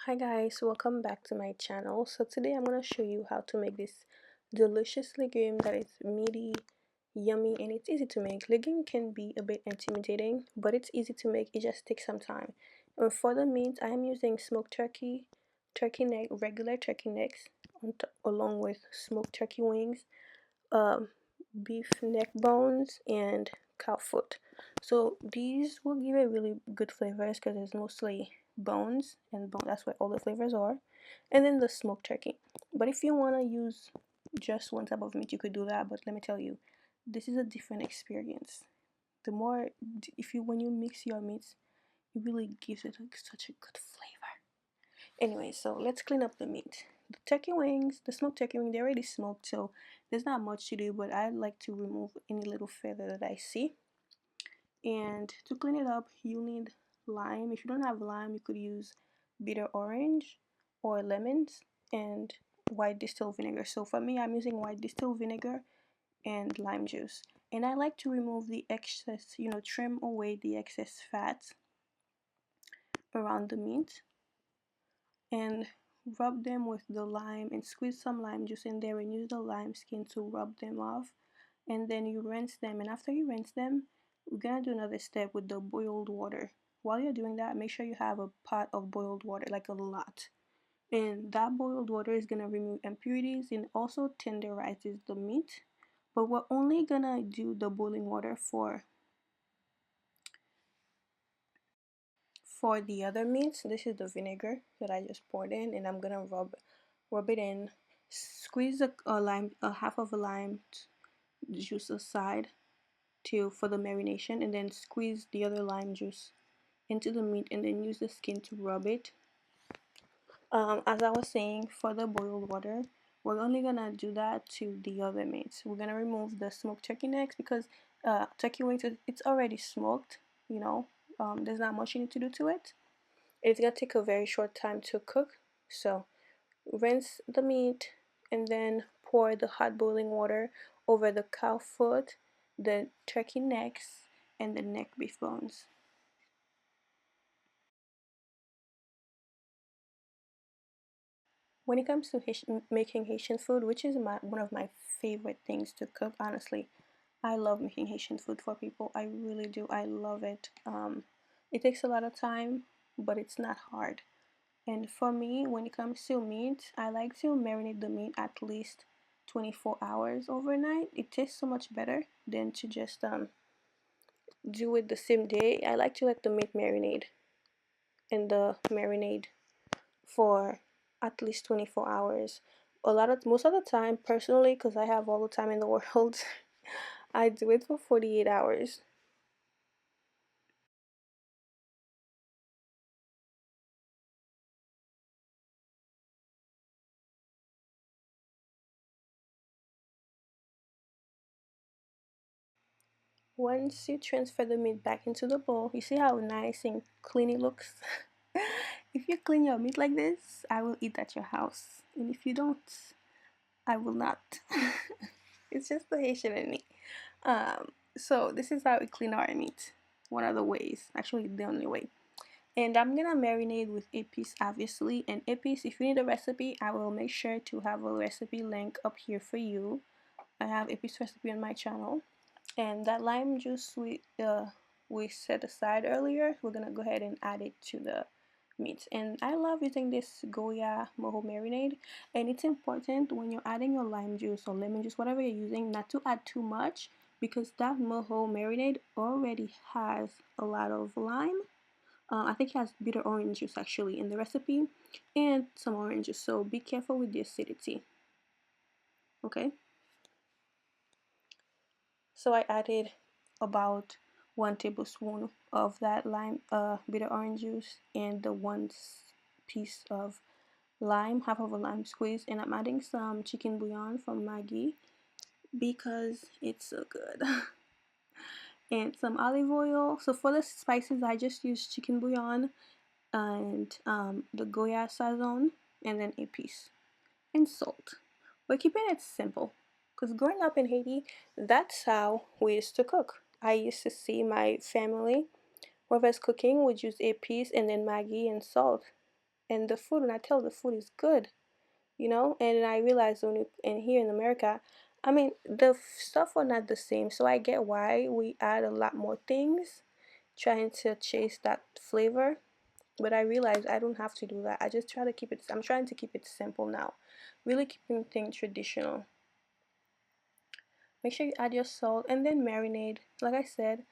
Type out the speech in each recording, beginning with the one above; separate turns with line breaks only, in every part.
Hi guys, welcome back to my channel. So today I'm going to show you how to make this delicious legume that is meaty, yummy, and it's easy to make. Legume can be a bit intimidating, but it's easy to make. It just takes some time. And for the meat, I am using smoked turkey, turkey neck, regular turkey necks, along with smoked turkey wings, um, beef neck bones, and cow foot. So these will give a really good flavors because it's mostly bones, and that's where all the flavors are. And then the smoked turkey. But if you want to use just one type of meat, you could do that. But let me tell you, this is a different experience. The more, if you when you mix your meats, it really gives it like such a good flavor. Anyway, so let's clean up the meat. The turkey wings, the smoked turkey wing, they're already smoked, so there's not much to do, but I like to remove any little feather that I see. And to clean it up, you need lime. If you don't have lime, you could use bitter orange or lemons and white distilled vinegar. So for me, I'm using white distilled vinegar and lime juice. And I like to remove the excess, trim away the excess fat around the meat and rub them with the lime and squeeze some lime juice in there and use the lime skin to rub them off, and then you rinse them. And after you rinse them, we're gonna do another step with the boiled water. While you're doing that, make sure you have a pot of boiled water, like a lot, and that boiled water is gonna remove impurities and also tenderizes the meat. But we're only gonna do the boiling water for the other meats. This is the vinegar that I just poured in, and I'm gonna rub it in. Squeeze a half of a lime juice aside to for the marination, and then squeeze the other lime juice into the meat, and then use the skin to rub it. As I was saying, for the boiled water, we're only gonna do that to the other meats. We're gonna remove the smoked turkey necks because turkey wings, it's already smoked. You know, there's not much you need to do to it. It's gonna take a very short time to cook, so rinse the meat and then pour the hot boiling water over the cow foot, the turkey necks, and the neck beef bones. When it comes to making Haitian food, which is one of my favorite things to cook, honestly, I love making Haitian food for people. I really do. I love it. It takes a lot of time, but it's not hard. And for me, when it comes to meat, I like to marinate the meat at least 24 hours overnight. It tastes so much better than to just do it the same day. I like to let the meat marinate in the marinade for at least 24 hours. Most of the time, personally, because I have all the time in the world, I do it for 48 hours. Once you transfer the meat back into the bowl, you see how nice and clean it looks? If you clean your meat like this, I will eat at your house. And if you don't, I will not. It's just the Haitian in me. So this is how we clean our meat. One of the ways, actually the only way. And I'm gonna marinate with Epis, obviously. And Epis, if you need a recipe, I will make sure to have a recipe link up here for you. I have Epis recipe on my channel. And that lime juice we set aside earlier, we're gonna go ahead and add it to the meat. And I love using this Goya mojo marinade. And it's important when you're adding your lime juice or lemon juice, whatever you're using, not to add too much because that mojo marinade already has a lot of lime. I think it has bitter orange juice actually in the recipe and some oranges. So be careful with the acidity. Okay. So I added about 1 tablespoon of that lime, bitter orange juice, and the piece of lime, half of a lime squeeze, and I'm adding some chicken bouillon from Maggi because it's so good. And some olive oil. So for the spices, I just use chicken bouillon and the Goya sazon, and then Epis and salt. We're keeping it simple because growing up in Haiti, that's how we used to cook. I used to see my family, whoever's cooking, would use Epis and then Maggi and salt. And the food, when I tell the food is good, and I realized and here in America, I mean, the stuff are not the same. So I get why we add a lot more things trying to chase that flavor. But I realize I don't have to do that. I just try to keep it, I'm trying to keep it simple now. Really keeping things traditional. Make sure you add your salt and then marinade. Like I said,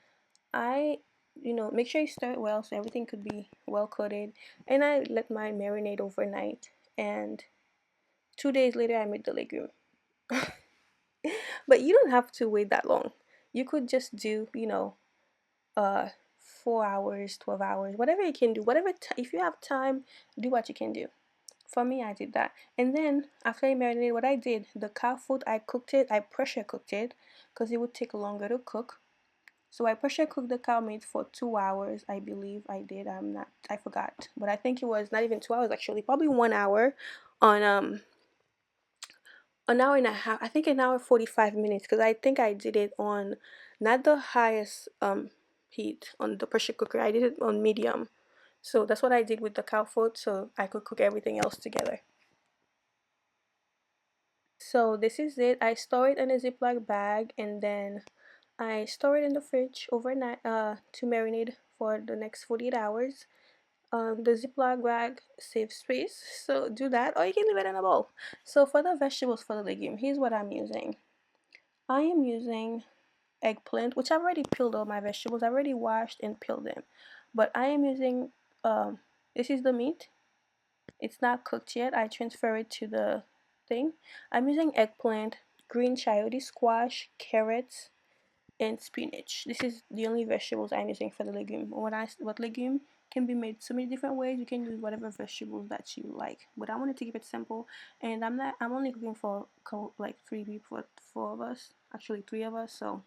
I, make sure you stir it well so everything could be well coated. And I let mine marinate overnight. And 2 days later, I made the legume. But you don't have to wait that long. You could just do, uh, 4 hours, 12 hours, whatever you can do. If you have time, do what you can do. For me, I did that. And then after I marinated, what I did, the cow food, I cooked it, I pressure cooked it because it would take longer to cook. So I pressure cooked the cow meat for 2 hours, I believe I did. I forgot. But I think it was not even 2 hours actually, probably 1 hour on an hour and a half. I think an hour 45 minutes because I think I did it on not the highest heat on the pressure cooker. I did it on medium. So that's what I did with the cow foot so I could cook everything else together. So this is it. I store it in a Ziploc bag and then I store it in the fridge overnight to marinate for the next 48 hours. The Ziploc bag saves space, so do that, or you can leave it in a bowl. So for the vegetables for the legume, here's what I'm using. I am using eggplant, which I've already peeled all my vegetables. I've already washed and peeled them, but I am using this is the meat. It's not cooked yet. I transfer it to the thing. I'm using eggplant, green chayote squash, carrots, and spinach. This is the only vegetables I'm using for the legume. What legume can be made so many different ways. You can use whatever vegetables that you like. But I wanted to keep it simple, and I'm only cooking for like 3 people, 4 of us, actually 3 of us, so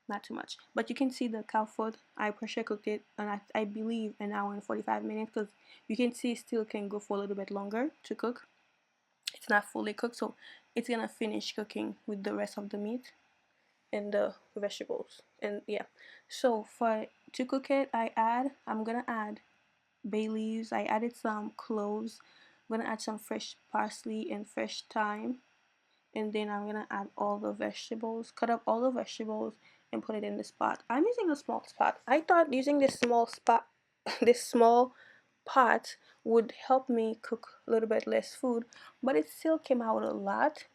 not too much. But you can see the cow foot. I pressure cooked it, and I believe an hour and 45 minutes because you can see it still can go for a little bit longer to cook. It's not fully cooked, so it's gonna finish cooking with the rest of the meat and the vegetables. And yeah, so for to cook it, I'm gonna add bay leaves. I added some cloves. I'm gonna add some fresh parsley and fresh thyme, and then I'm gonna add all the vegetables, cut up all the vegetables and put it in this pot. I'm using a small pot. I thought using this small spot this small pot would help me cook a little bit less food, but it still came out a lot.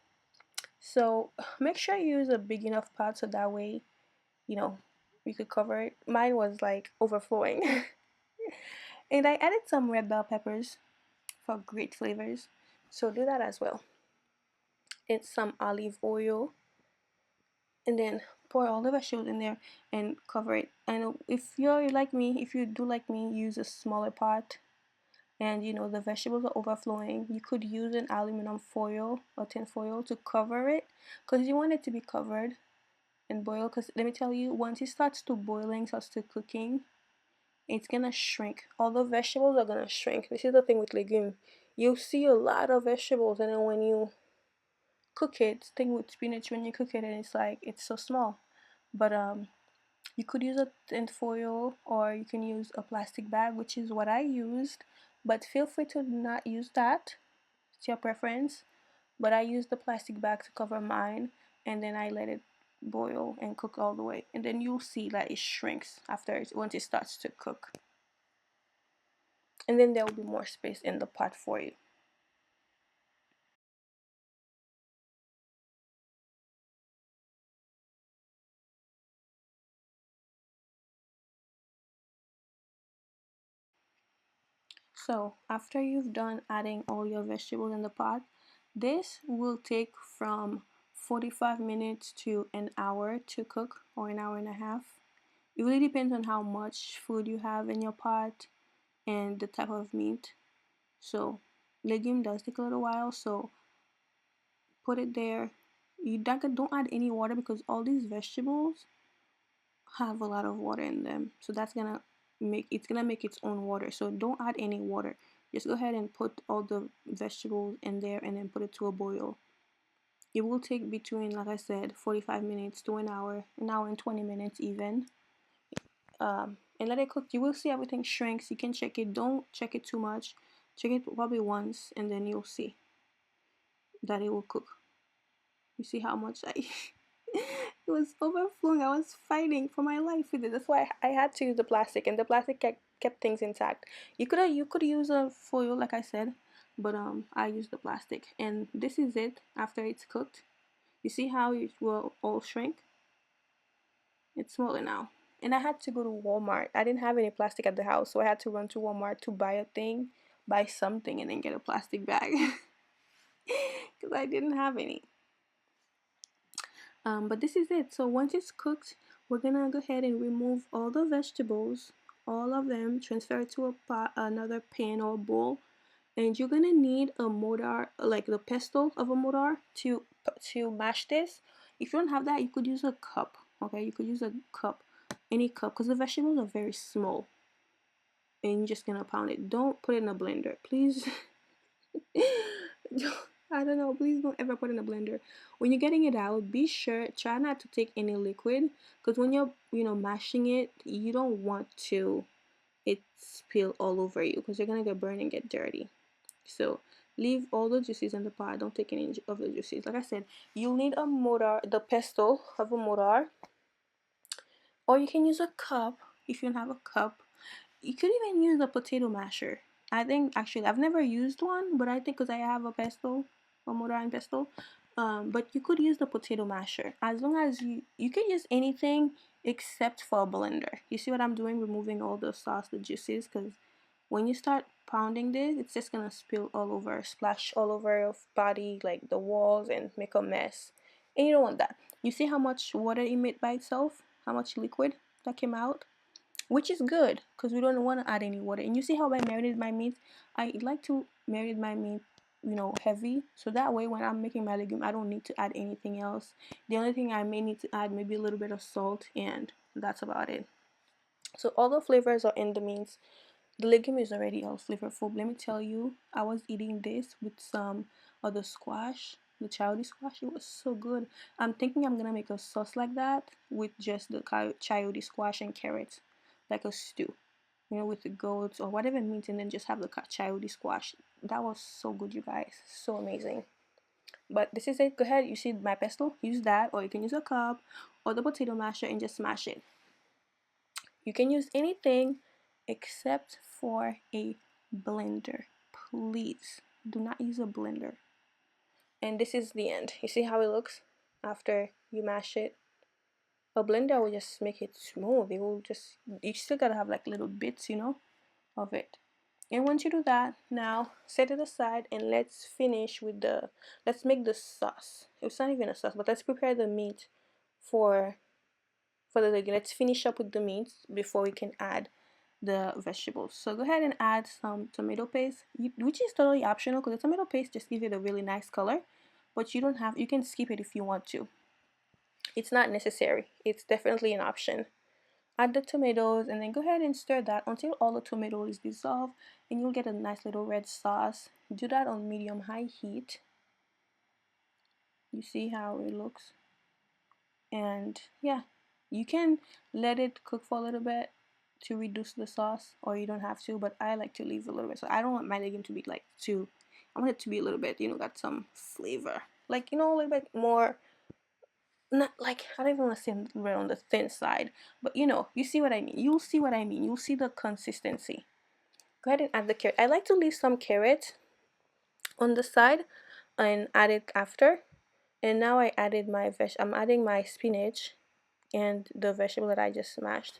So make sure you use a big enough pot so that way you know, you could cover it. Mine was like overflowing. And I added some red bell peppers for great flavors. So do that as well. And some olive oil. And then pour all the vegetables in there and cover it. And if you're like me, if you do like me, use a smaller pot and the vegetables are overflowing, you could use an aluminum foil or tin foil to cover it because you want it to be covered and boil. Because let me tell you, once it starts to cooking, it's gonna shrink. All the vegetables are gonna shrink. This is the thing with legume. You see a lot of vegetables, and then when you cook it, thing with spinach, when you cook it, and it's like it's so small. But you could use a tin foil, or you can use a plastic bag, which is what I used. But feel free to not use that. It's your preference. But I used the plastic bag to cover mine, and then I let it boil and cook all the way. And then you'll see that it shrinks once it starts to cook. And then there will be more space in the pot for you. So after you've done adding all your vegetables in the pot, this will take from 45 minutes to an hour to cook, or an hour and a half. It really depends on how much food you have in your pot and the type of meat. So legume does take a little while, so put it there. You don't add any water because all these vegetables have a lot of water in them, so that's gonna make its own water. So don't add any water. Just go ahead and put all the vegetables in there and then put it to a boil. It will take between, like I said, 45 minutes to an hour and 20 minutes even. And let it cook. You will see everything shrinks. You can check it. Don't check it too much Check it probably once, and then you'll see that it will cook. You see how much I it was overflowing. I was fighting for my life with it. That's why I had to use the plastic, and the plastic kept things intact. You could use a foil, like I said, but I used the plastic. And this is it after it's cooked. You see how it will all shrink? It's smaller now. And I had to go to Walmart. I didn't have any plastic at the house, so I had to run to Walmart to buy something, and then get a plastic bag because I didn't have any. But this is it. So once it's cooked, we're gonna go ahead and remove all the vegetables, all of them, transfer it to a pot, another pan or bowl, and you're gonna need a mortar, like the pestle of a mortar, to mash this. If you don't have that, you could use a cup. Okay, you could use a cup, any cup, because the vegetables are very small, and you're just gonna pound it. Don't put it in a blender, please. I don't know. Please don't ever put in a blender. When you're getting it out, be sure try not to take any liquid, because when you're mashing it, you don't want to it spill all over you, because you're gonna get burned and get dirty. So leave all the juices in the pot. Don't take any of the juices. Like I said, you'll need a mortar, the pestle of a mortar, or you can use a cup if you don't have a cup. You could even use a potato masher. I think actually I've never used one, but I think because I have a pestle, a mortar and pestle. But you could use the potato masher, as long as you can use anything except for a blender. You see what I'm doing? Removing all the sauce, the juices, because when you start pounding this, it's just gonna spill all over, splash all over your body, like the walls, and make a mess. And you don't want that. You see how much water it made by itself? How much liquid that came out? Which is good, because we don't want to add any water. And you see how I marinated my meat? I like to marinate my meat, heavy, so that way when I'm making my legume, I don't need to add anything else. The only thing I may need to add, maybe a little bit of salt, and that's about it. So all the flavors are in the meats. The legume is already all flavorful. Let me tell you, I was eating this with some other squash, the chayote squash. It was so good. I'm thinking I'm gonna make a sauce like that with just the chayote squash and carrots, like a stew, with the goats or whatever meat, and then just have the chayote squash. That was so good, you guys. So amazing. But this is it. Go ahead. You see my pestle? Use that, or you can use a cup or the potato masher and just smash it. You can use anything except for a blender. Please do not use a blender. And this is the end. You see how it looks after you mash it? A blender will just make it smooth. It will just, you still gotta have like little bits, of it. And once you do that, now set it aside, and let's make the sauce. It's not even a sauce, but let's prepare the meat for the legume. Let's finish up with the meat before we can add the vegetables. So go ahead and add some tomato paste, which is totally optional, because the tomato paste just gives it a really nice color, but you can skip it if you want to. It's not necessary. It's definitely an option. Add the tomatoes, and then go ahead and stir that until all the tomato is dissolved, and you'll get a nice little red sauce. Do that on medium high heat. You see how it looks? And yeah, you can let it cook for a little bit to reduce the sauce, or you don't have to, but I like to leave a little bit. So I don't want my legume to be like too, I want it to be a little bit, got some flavor, like, a little bit more, not like, I don't even want to say right on the thin side, but you see what I mean. You'll see what I mean. You'll see the consistency. Go ahead and add the carrot. I like to leave some carrot on the side and add it after. And now I'm adding my spinach and the vegetable that I just smashed.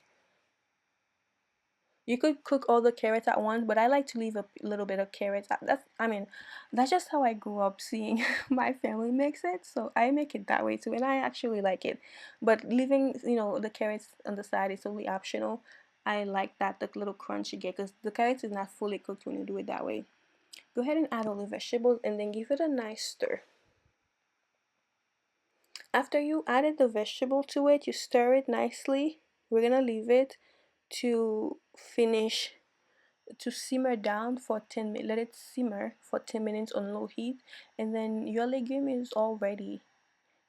You could cook all the carrots at once, but I like to leave a little bit of carrots. That's just how I grew up seeing my family makes it, so I make it that way too, and I actually like it. But leaving, the carrots on the side is totally optional. I like that, the little crunch you get, because the carrots is not fully cooked when you do it that way. Go ahead and add all the vegetables, and then give it a nice stir. After you added the vegetable to it, you stir it nicely. We're gonna leave it to finish to simmer down for 10 minutes. Let it simmer for 10 minutes on low heat, and then your legume is all ready.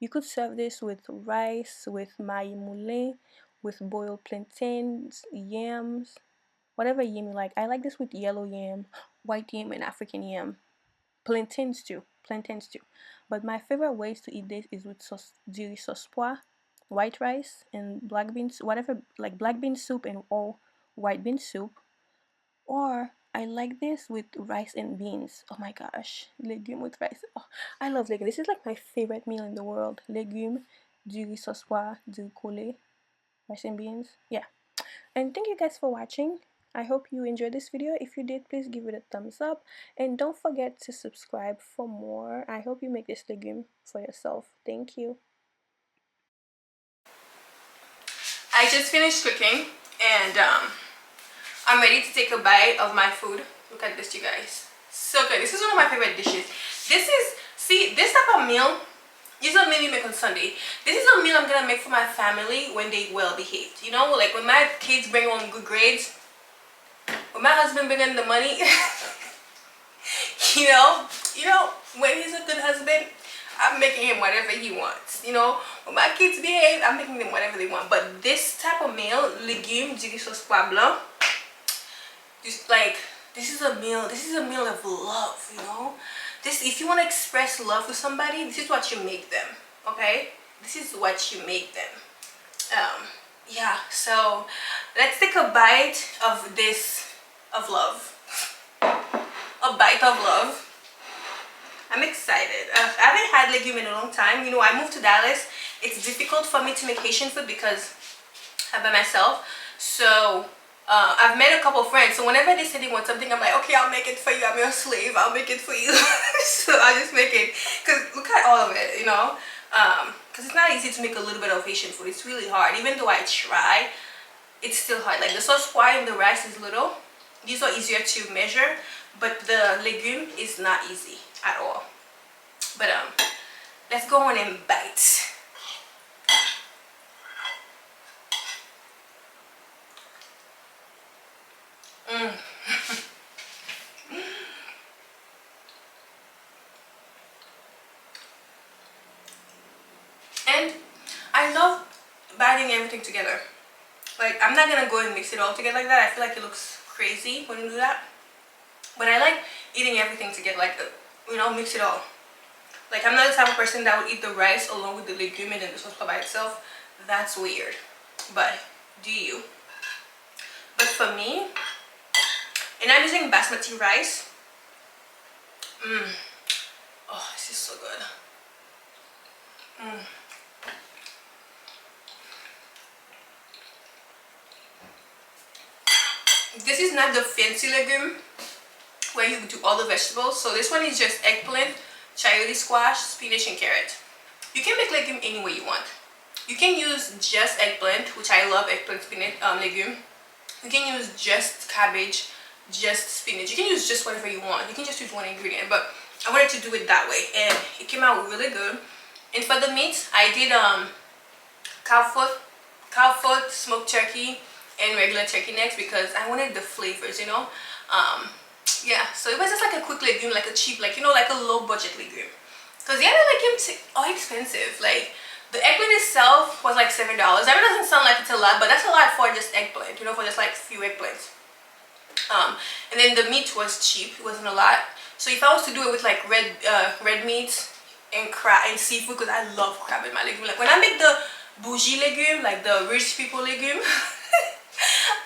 You could serve this with rice, with maï moulin, with boiled plantains, yams, whatever yam you like. I like this with yellow yam white yam and African yam, plantains too. But my favorite ways to eat this is with sauce pois, white rice, and black beans, whatever, like black bean soup and all white bean soup. Or I like this with rice and beans. Oh my gosh, legume with rice. Oh, I love legume. This is like my favorite meal in the world. Legume, du riz sauce pois, du coulé, rice and beans. Yeah. And thank you guys for watching. I hope you enjoyed this video. If you did, please give it a thumbs up. And don't forget to subscribe for more. I hope you make this legume for yourself. Thank you. I just finished cooking and I'm ready to take a bite of my food. Look at this, you guys. So good. This is one of my favorite dishes. This is, see, this type of meal, this is a meal you make on Sunday. This is a meal I'm gonna make for my family when they well behaved. You know, like when my kids bring home good grades, when my husband bring in the money, you know, when he's a good husband, I'm making him whatever he wants. You know, when my kids behave, I'm making them whatever they want. But this type of meal, legume, du riz sauce pois blanc, this is a meal of love, you know. This, if you want to express love to somebody, this is what you make them. Okay, this is what you make them. Yeah, so let's take a bite of this, of love. A bite of love. I'm excited. I haven't had legume in a long time. You know, I moved to Dallas. It's difficult for me to make Haitian food because I'm by myself. So I've met a couple friends. So whenever they say they want something, I'm like, okay, I'll make it for you. I'm your slave. I'll make it for you. So I just make it. Because look at all of it, you know. Because it's not easy to make a little bit of Haitian food. It's really hard. Even though I try, it's still hard. Like the sauce pois and the rice is little. These are easier to measure. But the legume is not easy at all. But let's go on and bite. And I love biting everything together. Like, I'm not gonna go and mix it all together like that. I feel like it looks crazy when you do that. But I like eating everything together, like, you know, mix it all. Like, I'm not the type of person that would eat the rice along with the legume and then the sauce by itself. That's weird. But do you? But for me, and I'm using basmati rice. Oh, this is so good. This is not the fancy legume where you do all the vegetables. So this one is just eggplant, chayote squash, spinach, and carrot. You can make legume any way you want. You can use just eggplant, which I love eggplant, spinach, legume. You can use just cabbage, just spinach. You can use just whatever you want. You can just use one ingredient, but I wanted to do it that way, and it came out really good. And for the meat, I did cow foot, smoked turkey, and regular turkey necks because I wanted the flavors, you know. Yeah, so it was just like a quick legume, like a cheap, like, you know, like a low budget legume. Because the other legumes are expensive. Like the eggplant itself was like $7. I mean, it doesn't sound like it's a lot, but that's a lot for just eggplant, you know, for just like few eggplants. And then the meat was cheap. It wasn't a lot. So if I was to do it with like red meat and crab and seafood, because I love crab in my legume. Like when I make the bougie legume, like the rich people legume,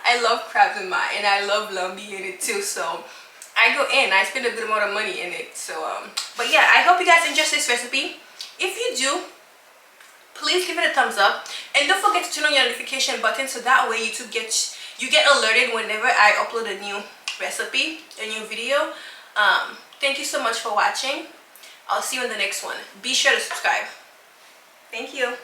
I love crabs in mine, and I love lambi in it too. So I go in, I spend a good amount of money in it. So but yeah, I hope you guys enjoy this recipe. If you do, please give it a thumbs up, and don't forget to turn on your notification button so that way you get alerted whenever I upload a new recipe, a new video. Thank you so much for watching. I'll see you in the next one. Be sure to subscribe. Thank you.